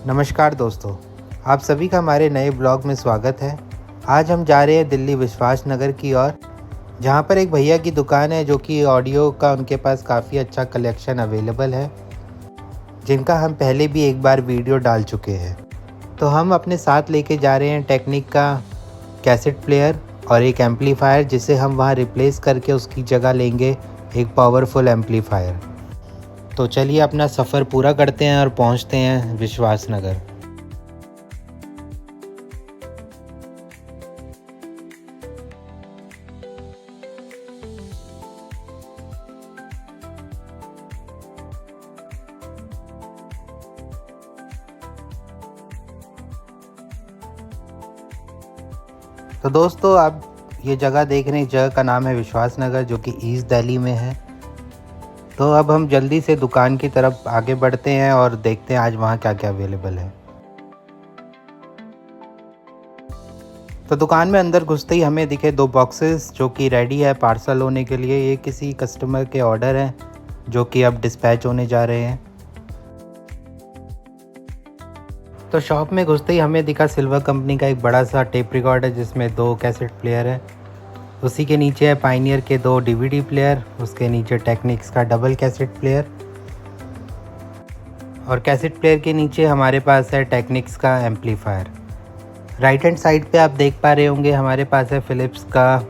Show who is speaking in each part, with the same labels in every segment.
Speaker 1: नमस्कार दोस्तों, आप सभी का हमारे नए ब्लॉग में स्वागत है। आज हम जा रहे हैं दिल्ली विश्वास नगर की ओर, जहाँ पर एक भैया की दुकान है जो कि ऑडियो का उनके पास काफ़ी अच्छा कलेक्शन अवेलेबल है, जिनका हम पहले भी एक बार वीडियो डाल चुके हैं। तो हम अपने साथ लेके जा रहे हैं टेक्निक का कैसेट प्लेयर और एक एम्पलीफायर, जिसे हम वहाँ रिप्लेस करके उसकी जगह लेंगे एक पावरफुल एम्पलीफायर। तो चलिए अपना सफ़र पूरा करते हैं और पहुँचते हैं विश्वास नगर। तो दोस्तों, आप ये जगह देख रहे हैं, जगह का नाम है विश्वास नगर, जो कि ईस्ट दिल्ली में है। तो अब हम जल्दी से दुकान की तरफ आगे बढ़ते हैं और देखते हैं आज वहाँ क्या क्या अवेलेबल है। तो दुकान में अंदर घुसते ही हमें दिखे दो बॉक्सेस जो कि रेडी है पार्सल होने के लिए। ये किसी कस्टमर के ऑर्डर हैं जो कि अब डिस्पैच होने जा रहे हैं। तो शॉप में घुसते ही हमें दिखा सिल्वर कंपनी का एक बड़ा सा टेप रिकॉर्डर, जिसमें 2 कैसेट प्लेयर है। उसी के नीचे है पायनियर के 2 डीवीडी प्लेयर, उसके नीचे टेक्निक्स का डबल कैसेट प्लेयर, और कैसेट प्लेयर के नीचे हमारे पास है टेक्निक्स का एम्पलीफायर। राइट हैंड साइड पे आप देख पा रहे होंगे हमारे पास है फ़िलिप्स का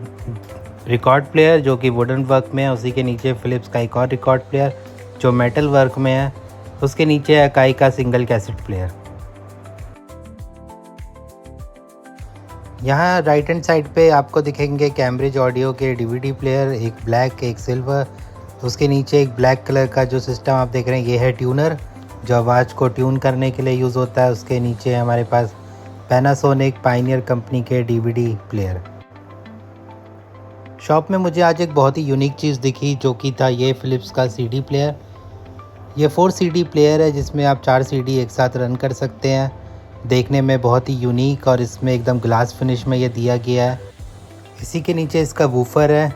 Speaker 1: रिकॉर्ड प्लेयर जो कि वुडन वर्क में है। उसी के नीचे फ़िलिप्स का एक और रिकॉर्ड प्लेयर जो मेटल वर्क में है। उसके नीचे है अकाई का सिंगल कैसेट प्लेयर। यहाँ राइट हैंड साइड पे आपको दिखेंगे कैम्ब्रिज ऑडियो के डीवीडी प्लेयर, एक ब्लैक एक सिल्वर। उसके नीचे एक ब्लैक कलर का जो सिस्टम आप देख रहे हैं, ये है ट्यूनर, जो आवाज़ को ट्यून करने के लिए यूज़ होता है। उसके नीचे हमारे पास पैनासोनिक पायनियर कंपनी के डीवीडी प्लेयर। शॉप में मुझे आज एक बहुत ही यूनिक चीज़ दिखी, जो कि था ये फ़िलिप्स का सीडी प्लेयर। ये 4 सीडी प्लेयर है जिसमें आप 4 सीडी एक साथ रन कर सकते हैं। देखने में बहुत ही यूनिक और इसमें एकदम ग्लास फिनिश में ये दिया गया है। इसी के नीचे इसका वूफर है।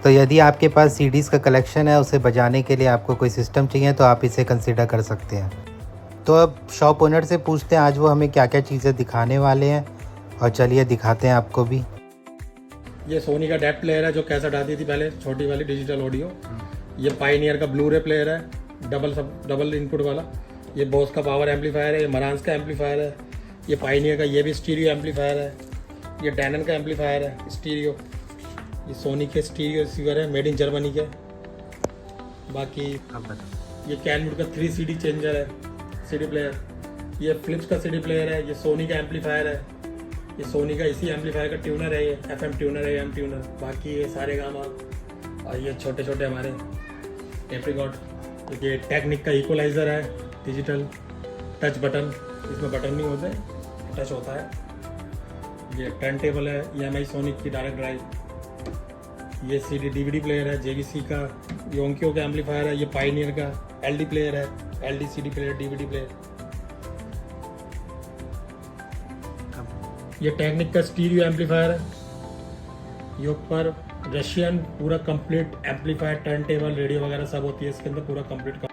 Speaker 1: तो यदि आपके पास सीडीज़ का कलेक्शन है, उसे बजाने के लिए आपको कोई सिस्टम चाहिए तो आप इसे कंसिडर कर सकते हैं। तो अब शॉप ओनर से पूछते हैं आज वो हमें क्या क्या चीज़ें दिखाने वाले हैं, और चलिए दिखाते हैं आपको भी।
Speaker 2: ये सोनी का डेप प्लेयर है जो कैसेट आती थी पहले, छोटी वाली डिजिटल ऑडियो। ये पायनियर का ब्लू रे प्लेयर है, डबल इनपुट वाला। ये बोस का पावर एम्पलीफायर है। ये मरांस का एम्पलीफायर है। ये पायनियर का ये भी स्टीरियो एम्पलीफायर है। ये डैनन का एम्पलीफायर है स्टीरियो। ये सोनी के स्टीरियो रिसीवर है, मेड इन जर्मनी के। बाकी ये कैनवुड का 3 सीडी चेंजर है, सीडी प्लेयर। ये फ़िलिप्स का सीडी प्लेयर है। ये सोनी का एम्पलीफायर है। ये सोनी का इसी एम्पलीफायर का ट्यूनर है। ये FM ट्यूनर है, AM ट्यूनर। बाकी ये सारे गामा, और ये छोटे छोटे हमारे टेप रिकॉर्ड। ये टेक्निक का इक्वलाइज़र है, डिजिटल टच बटन। इसमें बटन नहीं होते, टच होता है। ये टर्न टेबल है, EMI सोनिक की डायरेक्ट ड्राइव। ये CD DVD प्लेयर है, JVC का। योंकियो का एम्पलीफायर है। ये पायनियर का LD प्लेयर है, LD CD player, DVD player. ये टेक्निक का स्टीरियो एम्पलीफायर है। ये ऊपर रशियन पूरा complete amplifier, turn table, radio वगैरह सब होती है इसके अंदर, पूरा कंप्लीट।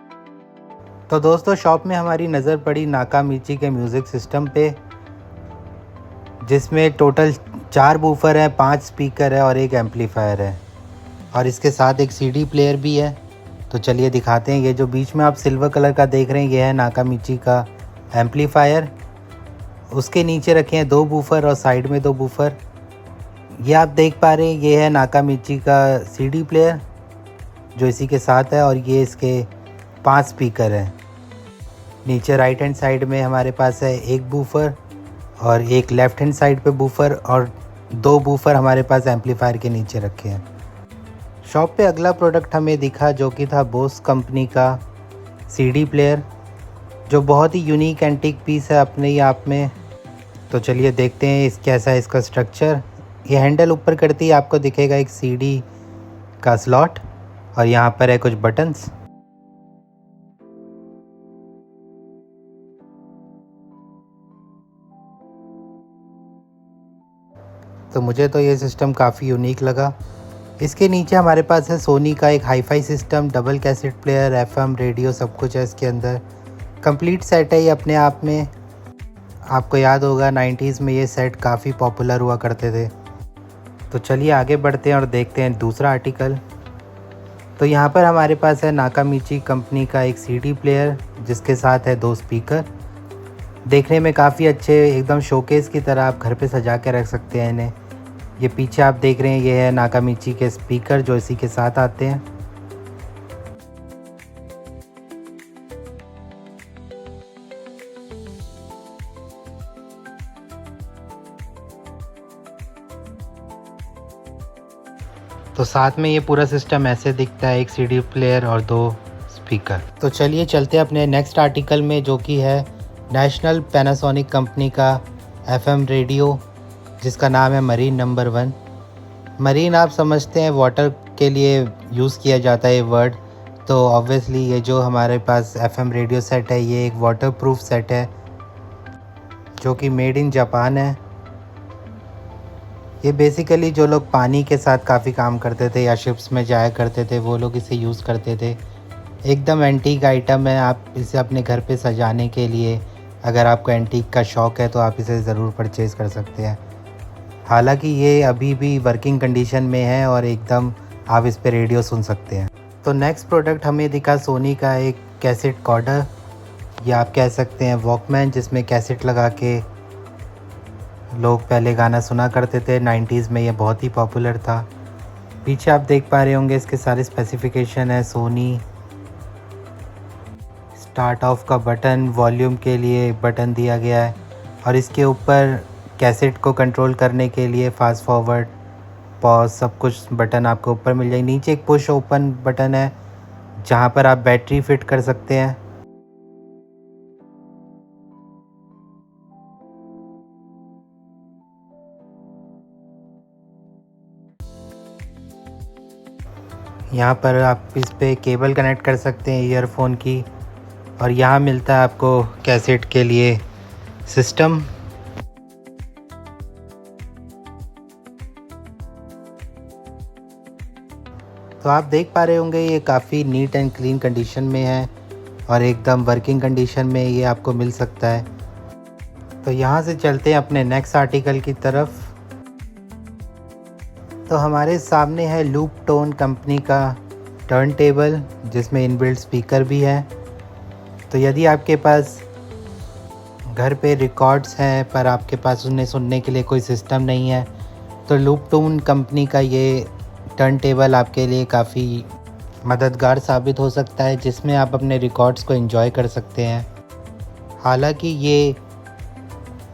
Speaker 1: तो दोस्तों, शॉप में हमारी नज़र पड़ी नाकामिची के म्यूज़िक सिस्टम पे, जिसमें टोटल 4 बूफर हैं, 5 स्पीकर है और एक एम्पलीफायर है, और इसके साथ एक CD प्लेयर भी है। तो चलिए दिखाते हैं। ये जो बीच में आप सिल्वर कलर का देख रहे हैं, ये है नाकामिची का एम्पलीफायर। उसके नीचे रखे हैं 2 बूफर और साइड में 2 बूफर। ये आप देख पा रहे हैं, ये है नाकामिची का CD प्लेयर जो इसी के साथ है, और ये इसके 5 स्पीकर हैं। नीचे राइट हैंड साइड में हमारे पास है एक बूफर, और एक लेफ़्ट हैंड साइड पे बूफर, और 2 बूफर हमारे पास एम्पलीफायर के नीचे रखे हैं। शॉप पे अगला प्रोडक्ट हमें दिखा जो कि था बोस कंपनी का CD प्लेयर, जो बहुत ही यूनिक एंटीक पीस है अपने ही आप में। तो चलिए देखते हैं कैसा है इसका स्ट्रक्चर। ये हैंडल ऊपर करती है, आपको दिखेगा एक CD का स्लॉट, और यहाँ पर है कुछ बटन्स। तो मुझे तो ये सिस्टम काफ़ी यूनिक लगा। इसके नीचे हमारे पास है सोनी का एक hi fi system, double cassette player, FM radio सब कुछ है इसके अंदर। कंप्लीट सेट है ये अपने आप में। आपको याद होगा 90s में ये सेट काफ़ी पॉपुलर हुआ करते थे। तो चलिए आगे बढ़ते हैं और देखते हैं दूसरा आर्टिकल। तो यहाँ पर हमारे पास है नाकामिची कंपनी का एक सीडी प्लेयर जिसके साथ है 2 स्पीकर। देखने में काफ़ी अच्छे, एकदम शोकेस की तरह आप घर पे सजा के रख सकते हैं इन्हें। ये पीछे आप देख रहे हैं ये है नाकामिची के स्पीकर जो इसी के साथ आते हैं। तो साथ में ये पूरा सिस्टम ऐसे दिखता है, एक सीडी प्लेयर और 2 स्पीकर। तो चलिए चलते हैं अपने नेक्स्ट आर्टिकल में जो कि है नेशनल पैनासोनिक कंपनी का एफएम रेडियो जिसका नाम है मरीन नंबर 1। मरीन आप समझते हैं वाटर के लिए यूज़ किया जाता है ये वर्ड। तो ऑब्वियसली ये जो हमारे पास एफएम रेडियो सेट है ये एक वाटरप्रूफ सेट है जो कि मेड इन जापान है। ये बेसिकली जो लोग पानी के साथ काफ़ी काम करते थे या शिप्स में जाया करते थे वो लोग इसे यूज़ करते थे। एकदम एंटीक आइटम है, आप इसे अपने घर पे सजाने के लिए, अगर आपको एंटीक का शौक़ है तो आप इसे ज़रूर परचेज़ कर सकते हैं। हालांकि ये अभी भी वर्किंग कंडीशन में है और एकदम आप इस पे रेडियो सुन सकते हैं। तो नेक्स्ट प्रोडक्ट हमें दिखा सोनी का एक कैसेट कॉर्डर या आप कह सकते हैं वॉकमैन जिसमें कैसेट लगा के लोग पहले गाना सुना करते थे। 90s में ये बहुत ही पॉपुलर था। पीछे आप देख पा रहे होंगे इसके सारे स्पेसिफिकेशन है। सोनी स्टार्ट ऑफ का बटन, वॉल्यूम के लिए बटन दिया गया है और इसके ऊपर कैसेट को कंट्रोल करने के लिए फास्ट फॉरवर्ड, पॉज, सब कुछ बटन आपको ऊपर मिल जाएगी। नीचे एक पुश ओपन बटन है जहाँ पर आप बैटरी फिट कर सकते हैं। यहाँ पर आप इस पे केबल कनेक्ट कर सकते हैं ईयरफोन की और यहाँ मिलता है आपको कैसेट के लिए सिस्टम। तो आप देख पा रहे होंगे ये काफ़ी नीट एंड क्लीन कंडीशन में है और एकदम वर्किंग कंडीशन में ये आपको मिल सकता है। तो यहाँ से चलते हैं अपने नेक्स्ट आर्टिकल की तरफ। तो हमारे सामने है लूप टोन कंपनी का टर्न टेबल जिसमें इनबिल्ट स्पीकर भी है। तो यदि आपके पास घर पे रिकॉर्ड्स हैं पर आपके पास उन्हें सुनने के लिए कोई सिस्टम नहीं है तो लूप टोन कंपनी का ये टर्न टेबल आपके लिए काफ़ी मददगार साबित हो सकता है जिसमें आप अपने रिकॉर्ड्स को एंजॉय कर सकते हैं। हालांकि ये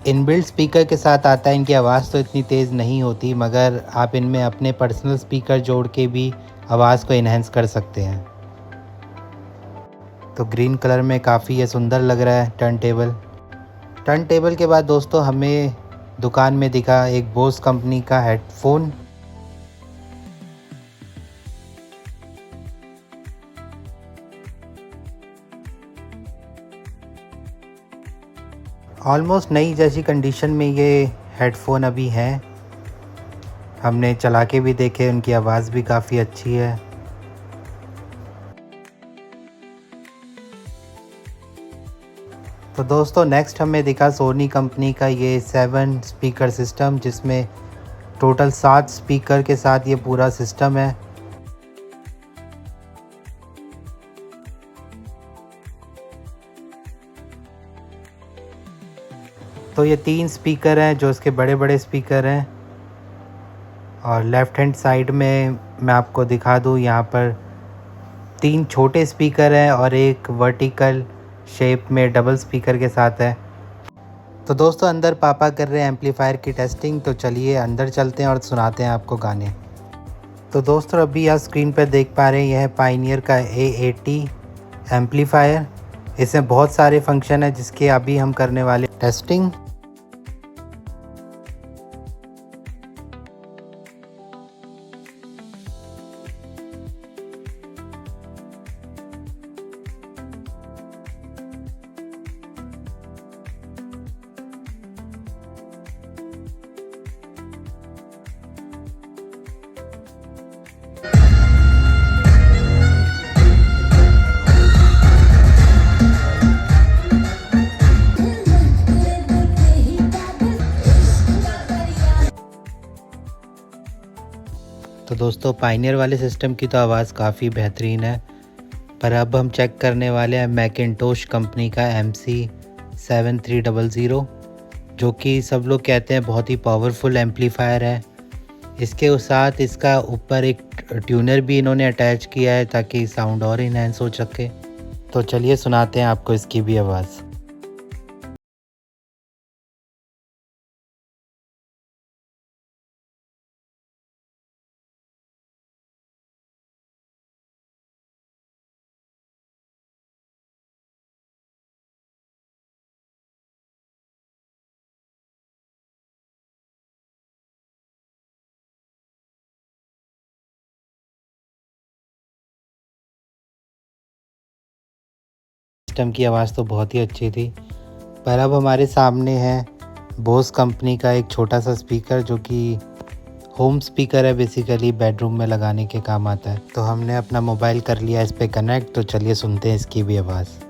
Speaker 1: इनबिल्ट स्पीकर के साथ आता है, इनकी आवाज़ तो इतनी तेज़ नहीं होती मगर आप इनमें अपने पर्सनल स्पीकर जोड़ के भी आवाज़ को इन्हेंस कर सकते हैं। तो ग्रीन कलर में काफ़ी ये सुंदर लग रहा है टर्न टेबल। टर्न टेबल के बाद दोस्तों हमें दुकान में दिखा एक बोस कंपनी का हेडफोन। ऑलमोस्ट नई जैसी कंडीशन में ये हेडफोन अभी हैं। हमने चला के भी देखे, उनकी आवाज़ भी काफ़ी अच्छी है। तो दोस्तों नेक्स्ट हमें दिखा सोनी कंपनी का ये 7 स्पीकर सिस्टम जिसमें टोटल 7 स्पीकर के साथ ये पूरा सिस्टम है। तो ये 3 स्पीकर हैं जो इसके बड़े बड़े स्पीकर हैं और लेफ़्ट हैंड साइड में मैं आपको दिखा दूँ, यहाँ पर 3 छोटे स्पीकर हैं और एक वर्टिकल शेप में डबल स्पीकर के साथ है। तो दोस्तों अंदर पापा कर रहे हैं एम्पलीफायर की टेस्टिंग। तो चलिए अंदर चलते हैं और सुनाते हैं आपको गाने। तो दोस्तों अभी आप स्क्रीन पर देख पा रहे हैं यह है पायनियर का A80 एम्पलीफायर। इसमें बहुत सारे फंक्शन हैं जिसके अभी हम करने वाले टेस्टिंग। दोस्तों पायनियर वाले सिस्टम की तो आवाज़ काफ़ी बेहतरीन है, पर अब हम चेक करने वाले हैं मैकिंटोश कंपनी का MC7300, जो कि सब लोग कहते हैं बहुत ही पावरफुल एम्पलीफायर है। इसके साथ इसका ऊपर एक ट्यूनर भी इन्होंने अटैच किया है ताकि साउंड और इन्हेंस हो सके। तो चलिए सुनाते हैं आपको इसकी भी आवाज़। सिस्टम की आवाज़ तो बहुत ही अच्छी थी, पर अब हमारे सामने है बोस कंपनी का एक छोटा सा स्पीकर, जो कि होम स्पीकर है, बेसिकली बेडरूम में लगाने के काम आता है। तो हमने अपना मोबाइल कर लिया इस पे कनेक्ट, तो चलिए सुनते हैं इसकी भी आवाज़।